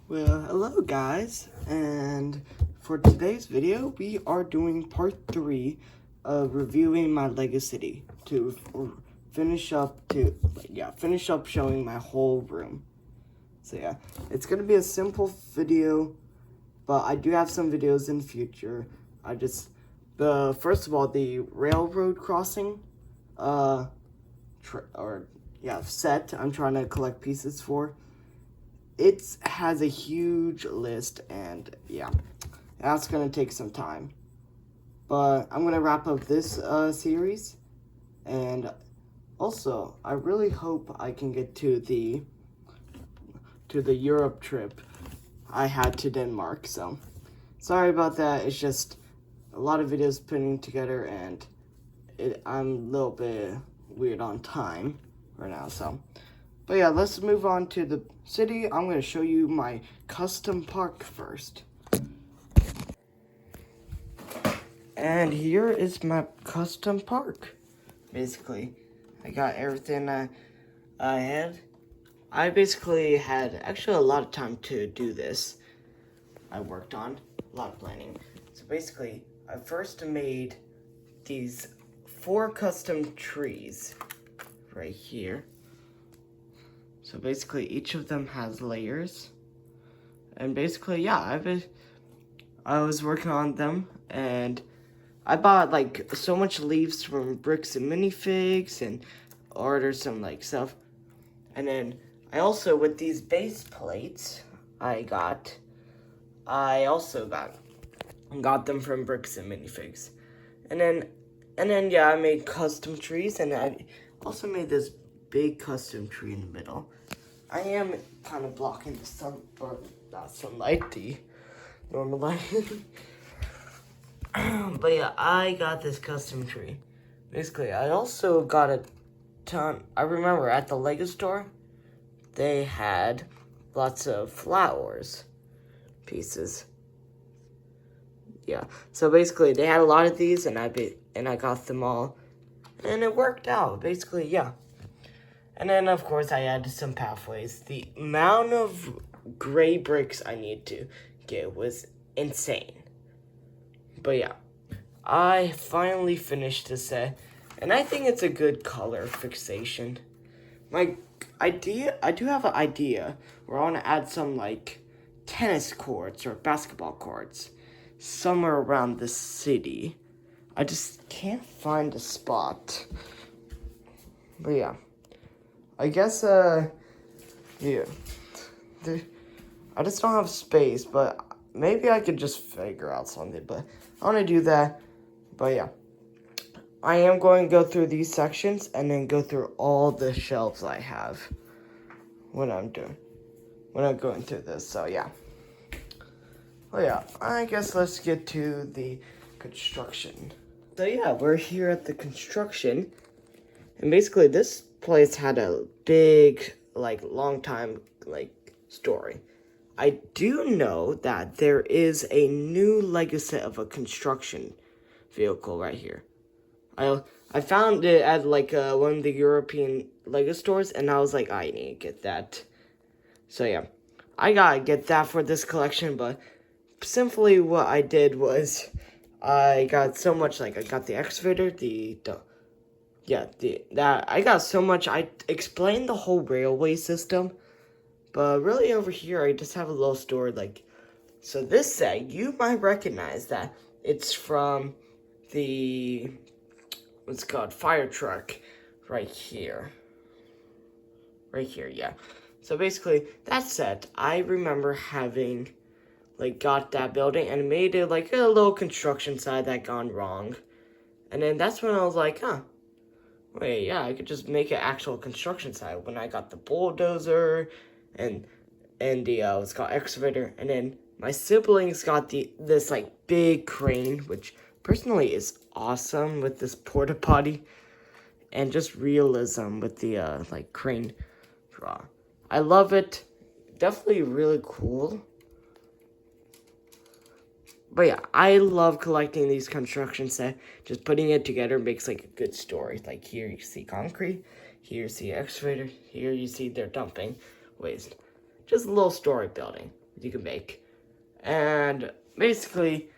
Well, hello guys, and for today's video, we are doing part 3 of reviewing my legocity to finish up showing my whole room. So yeah, it's gonna be a simple video, but I do have some videos in the future. First of all, the railroad crossing, set I'm trying to collect pieces for. It has a huge list, and yeah, that's gonna take some time. But I'm gonna wrap up this series, and also I really hope I can get to the Europe trip I had to Denmark. So sorry about that. It's just a lot of videos putting together, and I'm a little bit weird on time right now. But yeah, let's move on to the city. I'm going to show you my custom park first. And here is my custom park. Basically, I got everything I had. I basically had actually a lot of time to do this. I worked on a lot of planning. So basically, I first made these 4 custom trees right here. So basically, each of them has layers. And basically, yeah, I was working on them, and I bought like so much leaves from Bricks and Minifigs and ordered some like stuff. And then I also, with these base plates I also got them from Bricks and Minifigs. And then yeah, I made custom trees, and I also made this big custom tree in the middle. I am kind of blocking the sun, or not sunlight, the normal light. But yeah, I got this custom tree. Basically, I also got a ton. I remember at the Lego store, they had lots of flowers pieces. Yeah, so basically, they had a lot of these, and I got them all, and it worked out. Basically, yeah. And then, of course, I added some pathways. The amount of gray bricks I need to get was insane. But yeah, I finally finished the set, and I think it's a good color fixation. I do have an idea where I want to add some, like, tennis courts or basketball courts somewhere around the city. I just can't find a spot. But yeah. I guess, yeah. I just don't have space, but maybe I could just figure out something, but I want to do that. But yeah. I am going to go through these sections and then go through all the shelves I have when I'm going through this, so yeah. Well, yeah, I guess let's get to the construction. So yeah, we're here at the construction, and basically this place had a big, like, long time, like, story. I do know that there is a new Lego set of a construction vehicle right here. I found it at, like, one of the European Lego stores, and I was like, I need to get that. So yeah, I gotta get that for this collection, but simply what I did was I got so much, like, I got the excavator, I got so much. I explained the whole railway system, but really over here I just have a little story, like, so this set, you might recognize that it's from the, what's it called, fire truck right here. Right here, yeah. So basically, that set, I remember having, like, got that building and made it, like, a little construction site that gone wrong. And then that's when I was like, huh. Wait, yeah, I could just make an actual construction site when I got the bulldozer and the what's called excavator, and then my siblings got this like big crane, which personally is awesome with this porta potty and just realism with the like crane draw. I love it. Definitely really cool. But yeah, I love collecting these construction sets. Just putting it together makes like a good story. Like here you see concrete, here you see excavator, here you see they're dumping waste. Just a little story building. you can make. And basically,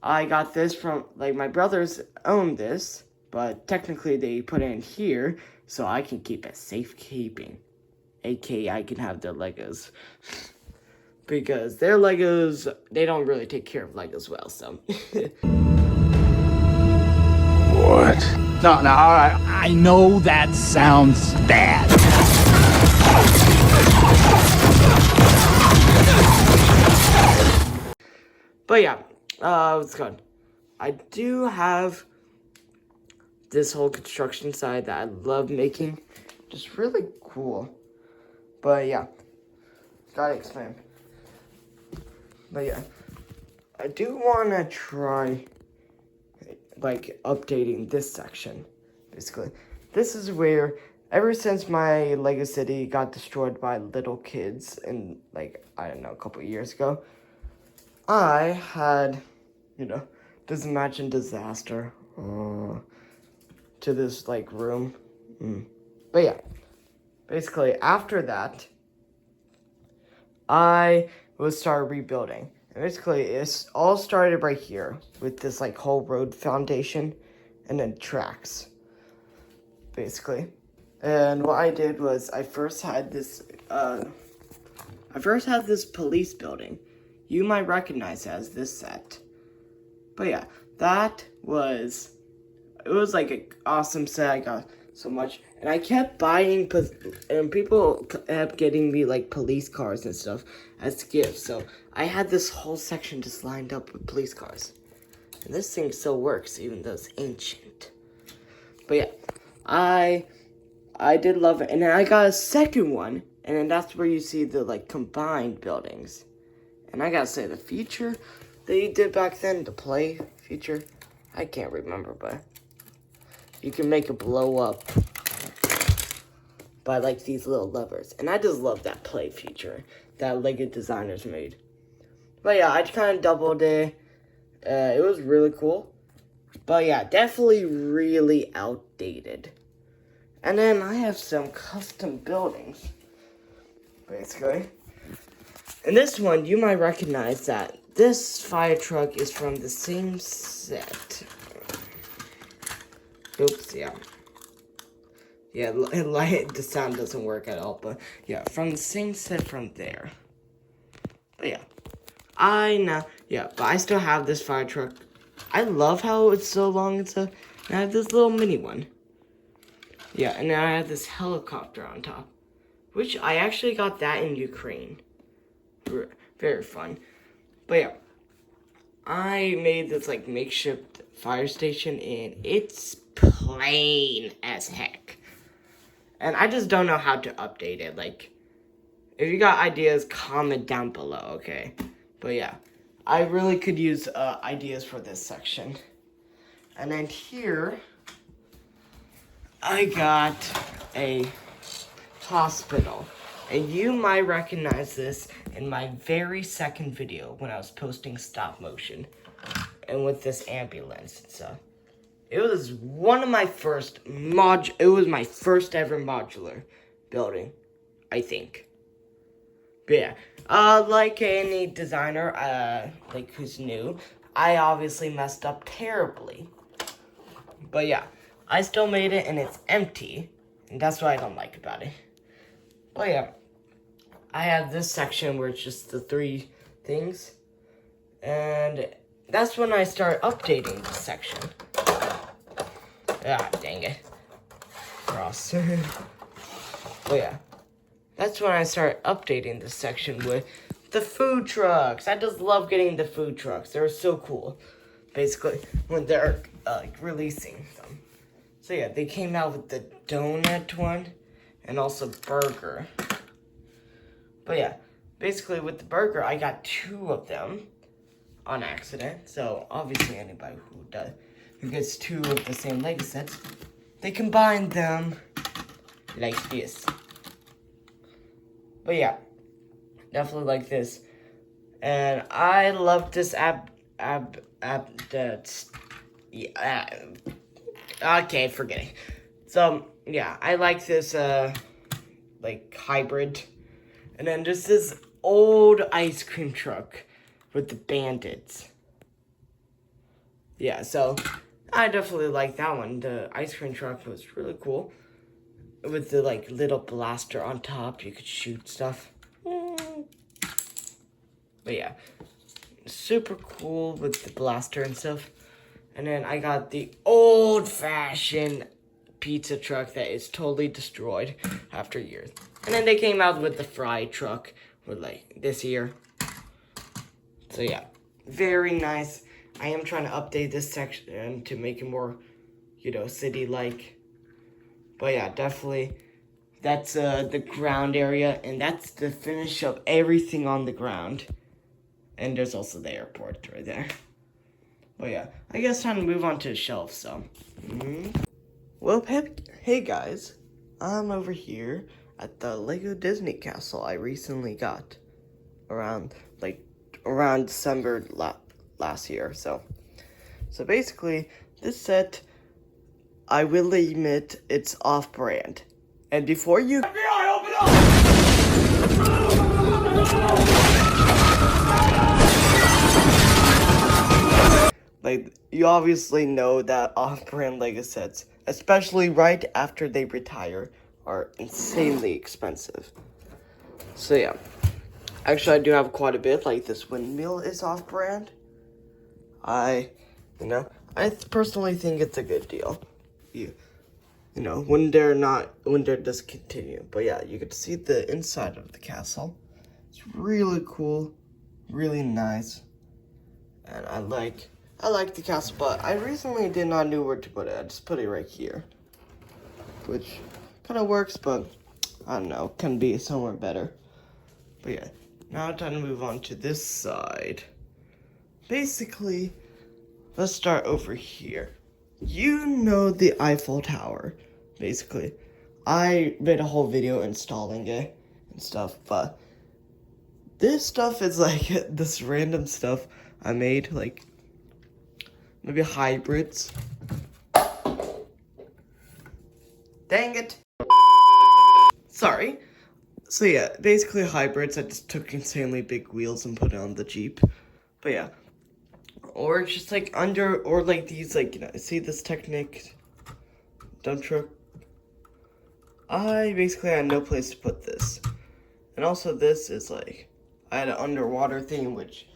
I got this from, like, my brothers own this, but technically they put it in here so I can keep it safekeeping. AKA, I can have their Legos. Because their Legos, they don't really take care of Legos well, so. What? No, all right. I know that sounds bad. But yeah, what's good? I do have this whole construction side that I love making. Just really cool. But yeah, gotta explain. But yeah, I do want to try, like, updating this section, basically. This is where, ever since my Lego City got destroyed by little kids in, like, I don't know, a couple years ago, I had, this imagined disaster to this, like, room. But yeah, basically, after that, I would start rebuilding. And basically, it's all started right here with this, like, whole road foundation and then tracks, basically. And what I did was I first had this police building. You might recognize as this set. But yeah, it was like an awesome set. I got so much. And I kept buying, and people kept getting me, like, police cars and stuff as gifts. So I had this whole section just lined up with police cars. And this thing still works, even though it's ancient. But yeah, I did love it. And then I got a second one. And then that's where you see the, like, combined buildings. And I gotta say, the feature they did back then, the play feature, I can't remember, but you can make it blow up by, like, these little levers. And I just love that play feature that LEGO designers made. But yeah, I kind of doubled it. It was really cool. But yeah, definitely really outdated. And then I have some custom buildings, basically. And this one, you might recognize that this fire truck is from the same set. Oops, yeah. Yeah, the sound doesn't work at all, but yeah, from the same set from there. But yeah, but I still have this fire truck. I love how it's so long and I have this little mini one. Yeah, and then I have this helicopter on top, which I actually got that in Ukraine. Very fun. But yeah, I made this, like, makeshift fire station, and it's plain as heck. And I just don't know how to update it. Like, if you got ideas, comment down below, okay? But yeah, I really could use ideas for this section. And then here, I got a hospital. And you might recognize this in my very second video when I was posting stop motion. And with this ambulance and stuff. It was one of my first it was my first ever modular building, I think. But yeah, like any designer, like, who's new, I obviously messed up terribly. But yeah, I still made it and it's empty. And that's what I don't like about it. But yeah, I have this section where it's just the 3 things. And that's when I start updating this section. Ah, dang it. Cross. But yeah, that's when I start updating this section with the food trucks. I just love getting the food trucks. They're so cool, basically, when they're like, releasing them. So yeah, they came out with the donut one and also burger. But yeah, basically with the burger, I got 2 of them on accident. So obviously anybody who gets 2 of the same Lego sets, they combine them like this. But yeah, definitely like this. And I love this okay, forget it. So yeah, I like this like hybrid. And then just this old ice cream truck with the bandits. Yeah, so I definitely like that one. The ice cream truck was really cool. With the like little blaster on top, you could shoot stuff. But yeah, super cool with the blaster and stuff. And then I got the old-fashioned pizza truck that is totally destroyed after years. And then they came out with the fry truck with like this year. So yeah, very nice. I am trying to update this section to make it more, you know, city-like. But yeah, definitely. That's the ground area, and that's the finish of everything on the ground. And there's also the airport right there. But yeah, I guess time to move on to the shelf, so. Well, hey guys. I'm over here at the Lego Disney Castle I recently got. Around December last year, so. So basically, this set, I will admit, it's off-brand. And before you... FBI, open up! Like, you obviously know that off-brand Lego sets, especially right after they retire, are insanely expensive. So yeah. Actually, I do have quite a bit. Like, this windmill is off-brand. I personally think it's a good deal. You know, when they're discontinued. But yeah, you get to see the inside of the castle. It's really cool, really nice. And I like the castle, but I recently did not know where to put it. I just put it right here. Which kind of works, but I don't know, can be somewhere better. But yeah, now time to move on to this side. Basically, let's start over here. You know the Eiffel Tower, basically. I made a whole video installing it and stuff, but this stuff is like this random stuff I made, like maybe hybrids. Dang it. Sorry. So yeah, basically hybrids. I just took insanely big wheels and put it on the Jeep. But yeah. Or just like or like these, like, you know, see this Technic dump truck? I basically had no place to put this. And also this is like, I had an underwater theme, which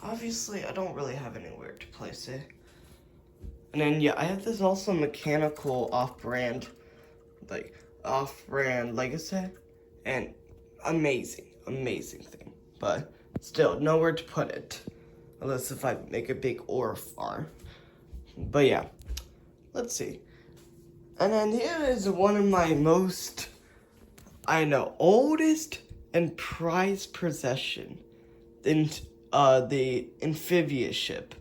obviously I don't really have anywhere to place it. And then yeah, I have this also mechanical off-brand Lego set. And amazing thing. But still, nowhere to put it. Unless if I make a big ore farm. But yeah, let's see. And then here is one of my most, oldest and prized possession. The Amphibious ship.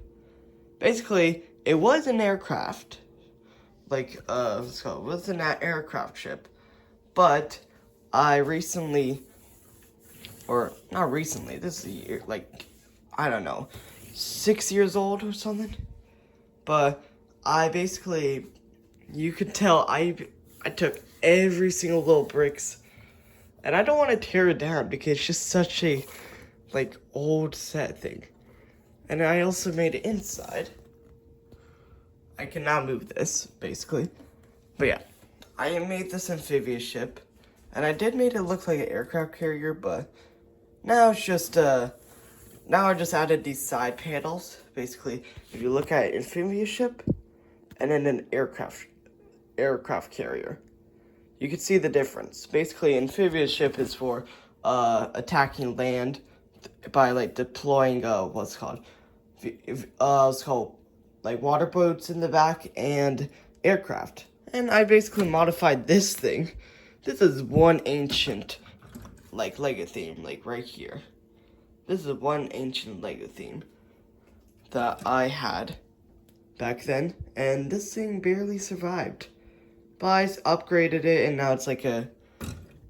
Basically, it was an aircraft. So it was an aircraft ship. But I recently, or not recently, this is a year, I don't know, 6 years old or something. But I basically, you could tell I took every single little bricks, and I don't want to tear it down because it's just such a old set thing. And I also made it inside. I cannot move this basically, but yeah, I made this amphibious ship, and I did make it look like an aircraft carrier, but now it's just now I just added these side panels. Basically, if you look at an amphibious ship and then an aircraft carrier, you can see the difference. Basically, amphibious ship is for attacking land by deploying what's called water boats in the back and aircraft. And I basically modified this thing. This is one ancient Lego theme, right here. This is one ancient Lego theme that I had back then, and this thing barely survived. But I upgraded it, and now it's like a,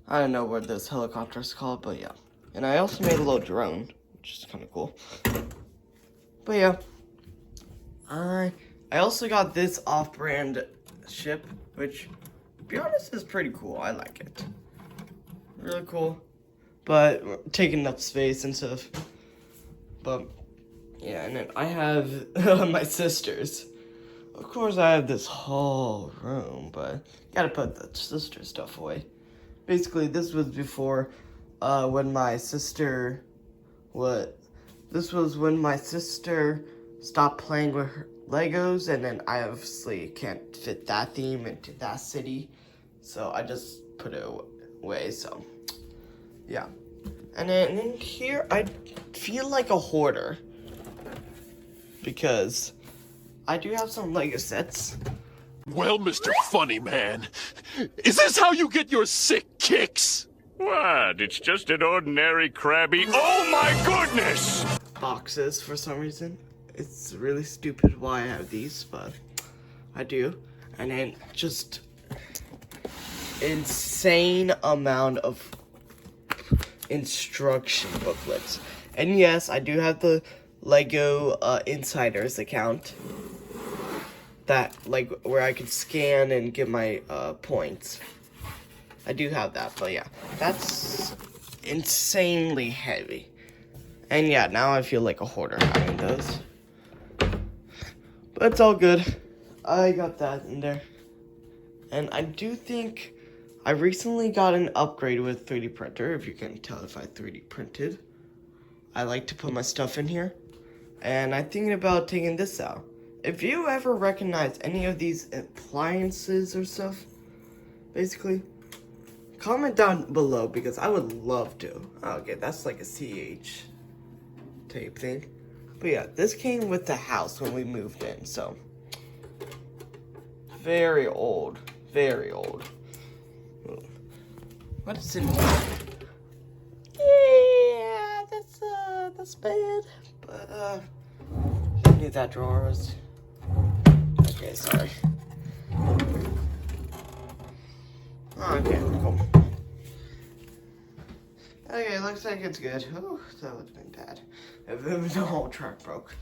I don't know what this helicopter is called, but yeah. And I also made a little drone, which is kind of cool. But yeah, I also got this off-brand ship, which, to be honest, is pretty cool. I like it. Really cool. but taking up space and stuff. But yeah, and then I have my sisters. Of course, I have this whole room, but gotta put the sister stuff away. Basically, this was before when my sister this was when my sister stopped playing with her Legos, and then I obviously can't fit that theme into that city, so I just put it away. So yeah, and then in here I feel like a hoarder because I do have some Lego sets. Well, Mr. Funny Man, is this how you get your sick kicks? What? It's just an ordinary Krabby. Oh my goodness! Boxes for some reason. It's really stupid why I have these, but I do. And then just insane amount of instruction booklets. And yes, I do have the Lego Insiders account. That, like, where I could scan and get my points. I do have that, but yeah, that's insanely heavy. And yeah, now I feel like a hoarder having those. But it's all good. I got that in there. And I do think I recently got an upgrade with 3D printer, if you can tell if I 3D printed. I like to put my stuff in here. And I'm thinking about taking this out. If you ever recognize any of these appliances or stuff, basically, comment down below because I would love to. Okay, that's like a CH tape thing. But yeah, this came with the house when we moved in, so. Very old. Very old. What is in here? Yeah, that's bad. But, I knew that drawer was. Okay, sorry. Okay, cool. Okay, looks like it's good. Oh, that would have been bad if the whole truck broke.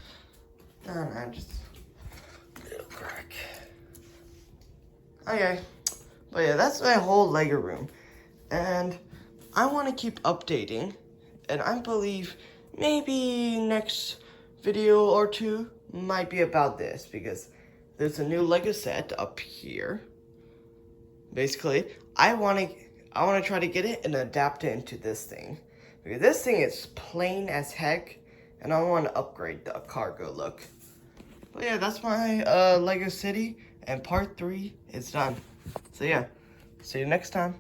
No, just a little crack. Okay, but yeah, that's my whole Lego room. And I want to keep updating, and I believe maybe next video or two might be about this, because there's a new Lego set up here. Basically, I want to try to get it and adapt it into this thing, because this thing is plain as heck, and I want to upgrade the cargo look. But yeah, that's my Lego City, and part 3 is done. So yeah, see you next time.